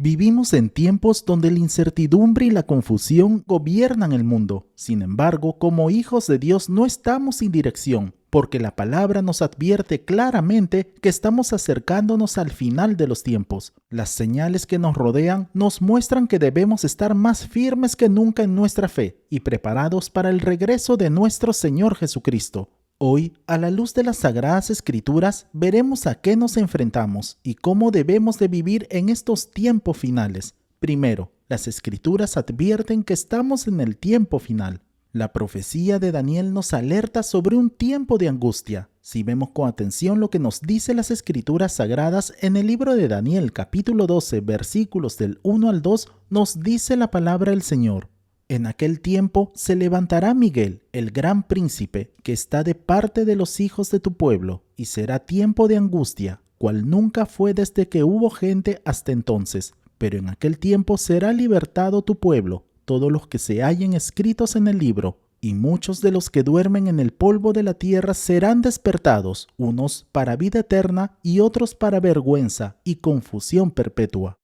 Vivimos en tiempos donde la incertidumbre y la confusión gobiernan el mundo. Sin embargo, como hijos de Dios no estamos sin dirección, porque la palabra nos advierte claramente que estamos acercándonos al final de los tiempos. Las señales que nos rodean nos muestran que debemos estar más firmes que nunca en nuestra fe y preparados para el regreso de nuestro Señor Jesucristo. Hoy, a la luz de las Sagradas Escrituras, veremos a qué nos enfrentamos y cómo debemos de vivir en estos tiempos finales. Primero, las Escrituras advierten que estamos en el tiempo final. La profecía de Daniel nos alerta sobre un tiempo de angustia. Si vemos con atención lo que nos dice las Escrituras Sagradas en el libro de Daniel, capítulo 12, versículos del 1 al 2, nos dice la palabra del Señor. En aquel tiempo se levantará Miguel, el gran príncipe, que está de parte de los hijos de tu pueblo, y será tiempo de angustia, cual nunca fue desde que hubo gente hasta entonces. Pero en aquel tiempo será libertado tu pueblo, todos los que se hallen escritos en el libro, y muchos de los que duermen en el polvo de la tierra serán despertados, unos para vida eterna y otros para vergüenza y confusión perpetua.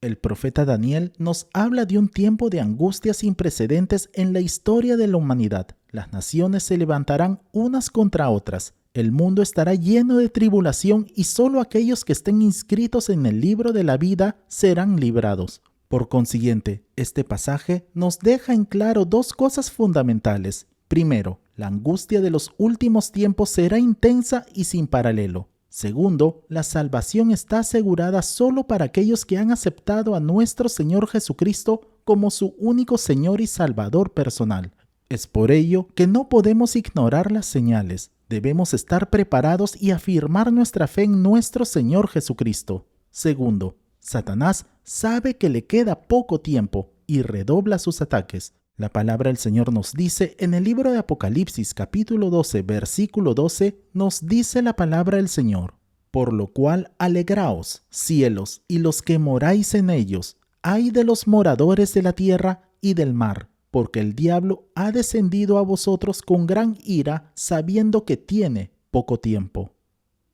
El profeta Daniel nos habla de un tiempo de angustia sin precedentes en la historia de la humanidad. Las naciones se levantarán unas contra otras. El mundo estará lleno de tribulación y solo aquellos que estén inscritos en el libro de la vida serán librados. Por consiguiente, este pasaje nos deja en claro dos cosas fundamentales. Primero, la angustia de los últimos tiempos será intensa y sin paralelo. Segundo, la salvación está asegurada solo para aquellos que han aceptado a nuestro Señor Jesucristo como su único Señor y Salvador personal. Es por ello que no podemos ignorar las señales. Debemos estar preparados y afirmar nuestra fe en nuestro Señor Jesucristo. Segundo, Satanás sabe que le queda poco tiempo y redobla sus ataques. La palabra del Señor nos dice en el libro de Apocalipsis capítulo 12 versículo 12, nos dice la palabra del Señor: por lo cual alegraos, cielos, y los que moráis en ellos, ay de los moradores de la tierra y del mar, porque el diablo ha descendido a vosotros con gran ira, sabiendo que tiene poco tiempo.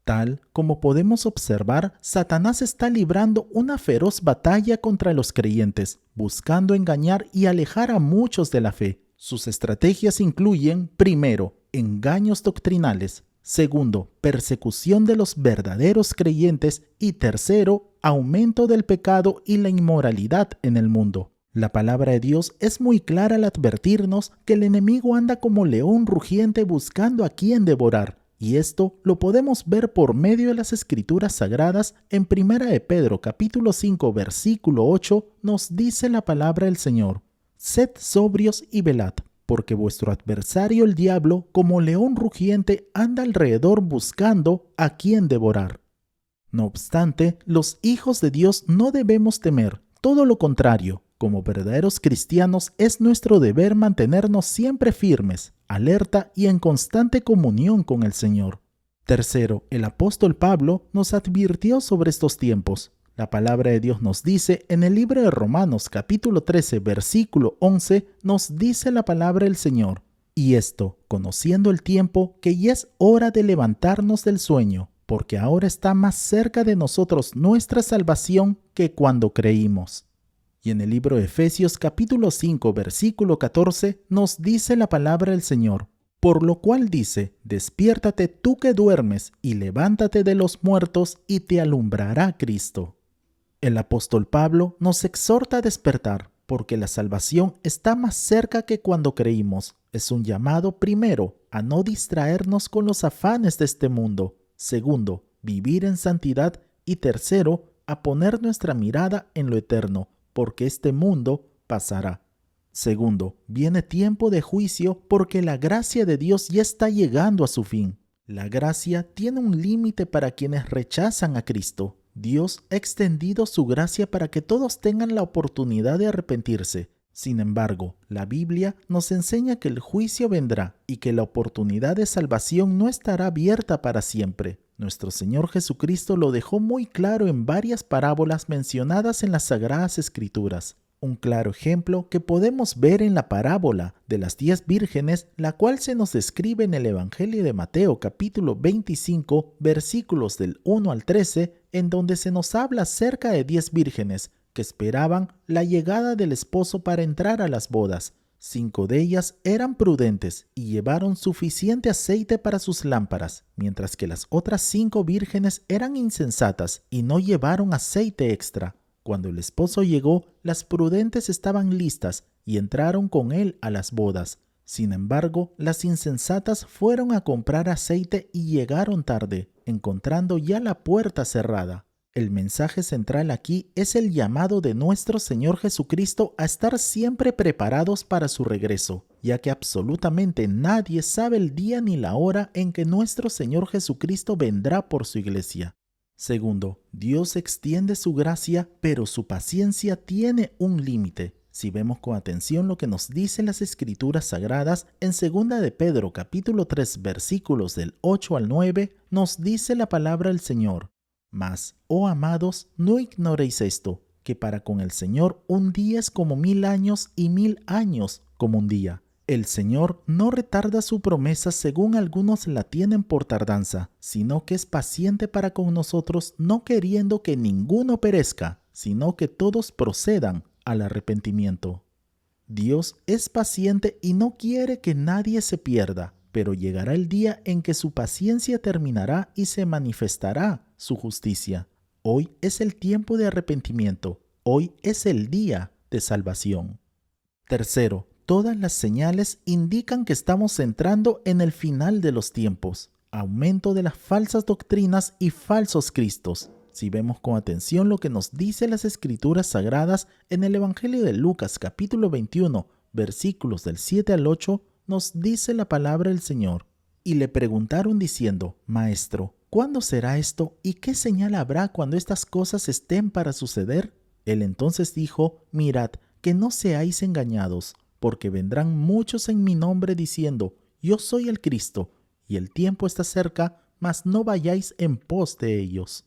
Tal como podemos observar, Satanás está librando una feroz batalla contra los creyentes, buscando engañar y alejar a muchos de la fe. Sus estrategias incluyen, primero, engaños doctrinales; segundo, persecución de los verdaderos creyentes; y tercero, aumento del pecado y la inmoralidad en el mundo. La palabra de Dios es muy clara al advertirnos que el enemigo anda como león rugiente buscando a quien devorar. Y esto lo podemos ver por medio de las Escrituras Sagradas. En 1 de Pedro capítulo 5 versículo 8 nos dice la palabra del Señor: sed sobrios y velad, porque vuestro adversario el diablo, como león rugiente, anda alrededor buscando a quien devorar. No obstante, los hijos de Dios no debemos temer, todo lo contrario. Como verdaderos cristianos es nuestro deber mantenernos siempre firmes, alerta y en constante comunión con el Señor. Tercero, el apóstol Pablo nos advirtió sobre estos tiempos. La palabra de Dios nos dice en el libro de Romanos capítulo 13 versículo 11, nos dice la palabra del Señor: y esto, conociendo el tiempo, que ya es hora de levantarnos del sueño, porque ahora está más cerca de nosotros nuestra salvación que cuando creímos. Y en el libro de Efesios capítulo 5 versículo 14 nos dice la palabra del Señor: por lo cual dice, despiértate tú que duermes y levántate de los muertos y te alumbrará Cristo. El apóstol Pablo nos exhorta a despertar, porque la salvación está más cerca que cuando creímos. Es un llamado, primero, a no distraernos con los afanes de este mundo; segundo, vivir en santidad; y tercero, a poner nuestra mirada en lo eterno, porque este mundo pasará. Segundo, viene tiempo de juicio porque la gracia de Dios ya está llegando a su fin. La gracia tiene un límite para quienes rechazan a Cristo. Dios ha extendido su gracia para que todos tengan la oportunidad de arrepentirse. Sin embargo, la Biblia nos enseña que el juicio vendrá y que la oportunidad de salvación no estará abierta para siempre. Nuestro Señor Jesucristo lo dejó muy claro en varias parábolas mencionadas en las Sagradas Escrituras. Un claro ejemplo que podemos ver en la parábola de las 10 vírgenes, la cual se nos describe en el Evangelio de Mateo capítulo 25, versículos del 1 al 13, en donde se nos habla acerca de 10 vírgenes que esperaban la llegada del esposo para entrar a las bodas. 5 de ellas eran prudentes y llevaron suficiente aceite para sus lámparas, mientras que las otras 5 vírgenes eran insensatas y no llevaron aceite extra. Cuando el esposo llegó, las prudentes estaban listas y entraron con él a las bodas. Sin embargo, las insensatas fueron a comprar aceite y llegaron tarde, encontrando ya la puerta cerrada. El mensaje central aquí es el llamado de nuestro Señor Jesucristo a estar siempre preparados para su regreso, ya que absolutamente nadie sabe el día ni la hora en que nuestro Señor Jesucristo vendrá por su iglesia. Segundo, Dios extiende su gracia, pero su paciencia tiene un límite. Si vemos con atención lo que nos dicen las Escrituras Sagradas, en 2 de Pedro capítulo 3 versículos del 8 al 9, nos dice la palabra del Señor: Mas, oh amados, no ignoréis esto, que para con el Señor un día es como 1000 años y 1000 años como un día. El Señor no retarda su promesa según algunos la tienen por tardanza, sino que es paciente para con nosotros, no queriendo que ninguno perezca, sino que todos procedan al arrepentimiento. Dios es paciente y no quiere que nadie se pierda, pero llegará el día en que su paciencia terminará y se manifestará su justicia. Hoy es el tiempo de arrepentimiento, hoy es el día de salvación. Tercero, todas las señales indican que estamos entrando en el final de los tiempos, aumento de las falsas doctrinas y falsos cristos. Si vemos con atención lo que nos dice las Escrituras Sagradas en el Evangelio de Lucas capítulo 21, versículos del 7 al 8, nos dice la palabra del Señor. Y le preguntaron diciendo: Maestro, ¿cuándo será esto y qué señal habrá cuando estas cosas estén para suceder? Él entonces dijo: Mirad, que no seáis engañados, porque vendrán muchos en mi nombre diciendo: Yo soy el Cristo, y el tiempo está cerca, mas no vayáis en pos de ellos.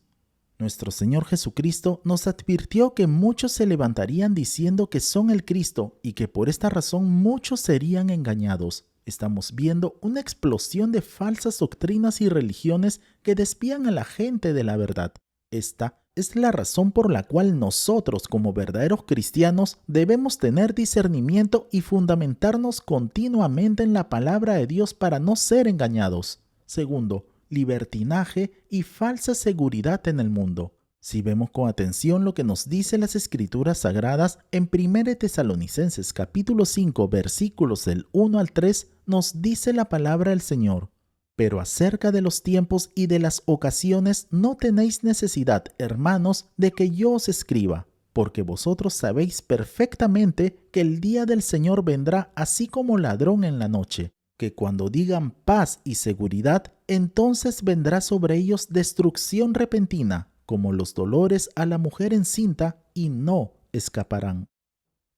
Nuestro Señor Jesucristo nos advirtió que muchos se levantarían diciendo que son el Cristo y que por esta razón muchos serían engañados. Estamos viendo una explosión de falsas doctrinas y religiones que desvían a la gente de la verdad. Esta es la razón por la cual nosotros, como verdaderos cristianos, debemos tener discernimiento y fundamentarnos continuamente en la palabra de Dios para no ser engañados. Segundo, libertinaje y falsa seguridad en el mundo. Si vemos con atención lo que nos dicen las Escrituras Sagradas en 1 Tesalonicenses capítulo 5 versículos del 1 al 3, nos dice la palabra del Señor: Pero acerca de los tiempos y de las ocasiones no tenéis necesidad, hermanos, de que yo os escriba, porque vosotros sabéis perfectamente que el día del Señor vendrá así como ladrón en la noche, que cuando digan paz y seguridad, entonces vendrá sobre ellos destrucción repentina, como los dolores a la mujer encinta, y no escaparán.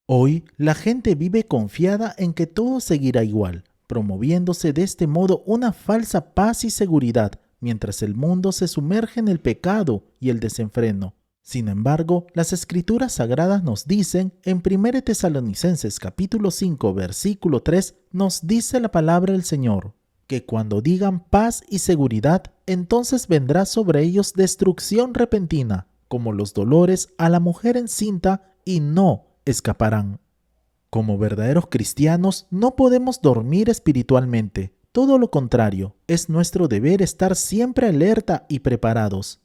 Hoy la gente vive confiada en que todo seguirá igual, promoviéndose de este modo una falsa paz y seguridad, mientras el mundo se sumerge en el pecado y el desenfreno. Sin embargo, las Escrituras Sagradas nos dicen, en 1 Tesalonicenses capítulo 5 versículo 3, nos dice la palabra del Señor, que cuando digan paz y seguridad, entonces vendrá sobre ellos destrucción repentina, como los dolores a la mujer encinta, y no escaparán. Como verdaderos cristianos, no podemos dormir espiritualmente. Todo lo contrario, es nuestro deber estar siempre alerta y preparados.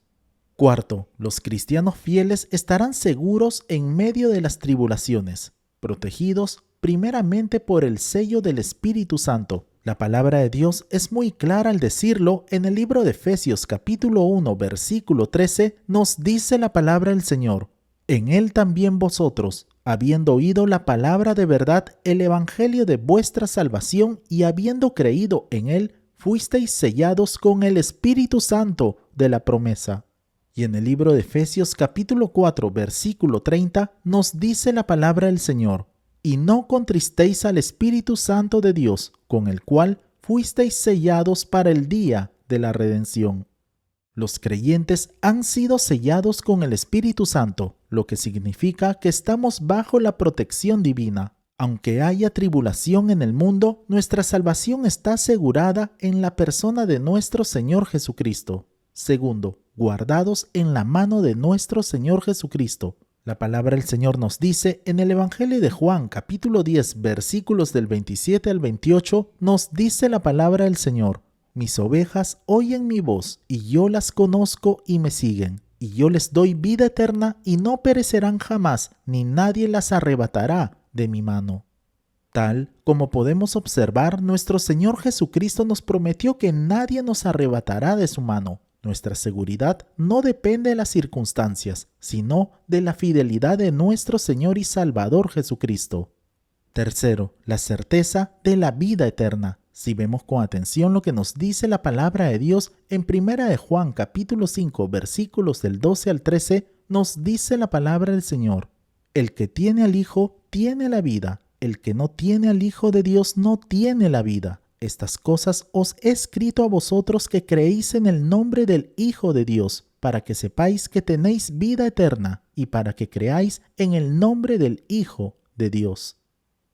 Cuarto, los cristianos fieles estarán seguros en medio de las tribulaciones, protegidos primeramente por el sello del Espíritu Santo. La palabra de Dios es muy clara al decirlo. En el libro de Efesios capítulo 1 versículo 13 nos dice la palabra del Señor: En él también vosotros, habiendo oído la palabra de verdad, el evangelio de vuestra salvación, y habiendo creído en él, fuisteis sellados con el Espíritu Santo de la promesa. Y en el libro de Efesios capítulo 4 versículo 30 nos dice la palabra del Señor: Y no contristéis al Espíritu Santo de Dios, con el cual fuisteis sellados para el día de la redención. Los creyentes han sido sellados con el Espíritu Santo, lo que significa que estamos bajo la protección divina. Aunque haya tribulación en el mundo, nuestra salvación está asegurada en la persona de nuestro Señor Jesucristo. Segundo, guardados en la mano de nuestro Señor Jesucristo. La palabra del Señor nos dice en el Evangelio de Juan, capítulo 10, versículos del 27 al 28, nos dice la palabra del Señor: mis ovejas oyen mi voz, y yo las conozco y me siguen, y yo les doy vida eterna y no perecerán jamás, ni nadie las arrebatará de mi mano. Tal como podemos observar, nuestro Señor Jesucristo nos prometió que nadie nos arrebatará de su mano. Nuestra seguridad no depende de las circunstancias, sino de la fidelidad de nuestro Señor y Salvador Jesucristo. Tercero, la certeza de la vida eterna. Si vemos con atención lo que nos dice la palabra de Dios en 1 de Juan capítulo 5 versículos del 12 al 13, nos dice la palabra del Señor: el que tiene al Hijo tiene la vida, el que no tiene al Hijo de Dios no tiene la vida. Estas cosas os he escrito a vosotros que creéis en el nombre del Hijo de Dios, para que sepáis que tenéis vida eterna, y para que creáis en el nombre del Hijo de Dios.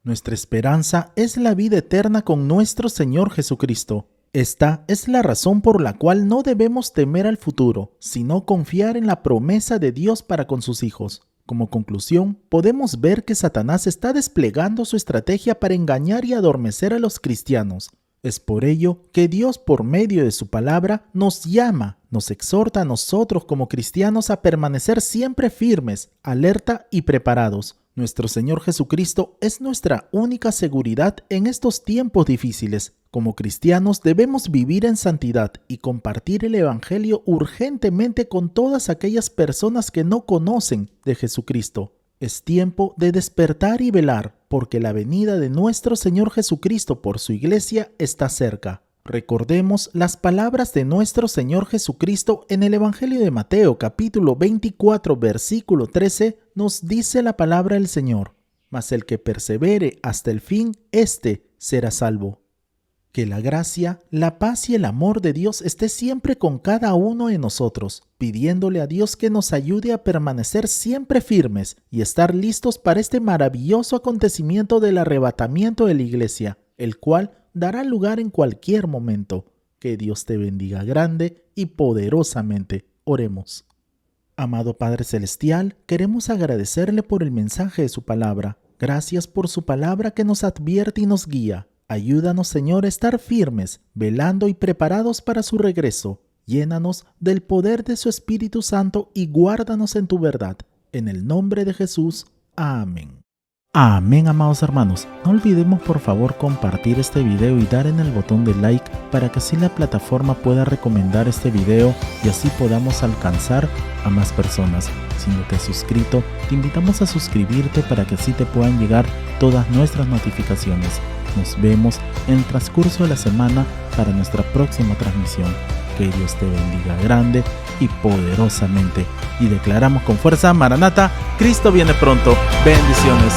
Nuestra esperanza es la vida eterna con nuestro Señor Jesucristo. Esta es la razón por la cual no debemos temer al futuro, sino confiar en la promesa de Dios para con sus hijos. Como conclusión, podemos ver que Satanás está desplegando su estrategia para engañar y adormecer a los cristianos. Es por ello que Dios, por medio de su palabra, nos llama, nos exhorta a nosotros como cristianos a permanecer siempre firmes, alerta y preparados. Nuestro Señor Jesucristo es nuestra única seguridad en estos tiempos difíciles. Como cristianos debemos vivir en santidad y compartir el Evangelio urgentemente con todas aquellas personas que no conocen de Jesucristo. Es tiempo de despertar y velar, porque la venida de nuestro Señor Jesucristo por su iglesia está cerca. Recordemos las palabras de nuestro Señor Jesucristo en el Evangelio de Mateo, capítulo 24, versículo 13, nos dice la palabra del Señor: mas el que persevere hasta el fin, éste será salvo. Que la gracia, la paz y el amor de Dios esté siempre con cada uno de nosotros, pidiéndole a Dios que nos ayude a permanecer siempre firmes y estar listos para este maravilloso acontecimiento del arrebatamiento de la iglesia, el cual dará lugar en cualquier momento. Que Dios te bendiga grande y poderosamente. Oremos. Amado Padre Celestial, queremos agradecerle por el mensaje de su palabra. Gracias por su palabra que nos advierte y nos guía. Ayúdanos, Señor, a estar firmes, velando y preparados para su regreso. Llénanos del poder de su Espíritu Santo y guárdanos en tu verdad. En el nombre de Jesús. Amén. Amén, amados hermanos. No olvidemos por favor compartir este video y dar en el botón de like para que así la plataforma pueda recomendar este video y así podamos alcanzar a más personas. Si no te has suscrito, te invitamos a suscribirte para que así te puedan llegar todas nuestras notificaciones. Nos vemos en el transcurso de la semana para nuestra próxima transmisión. Que Dios te bendiga grande y poderosamente. Y declaramos con fuerza: Maranata, Cristo viene pronto. Bendiciones.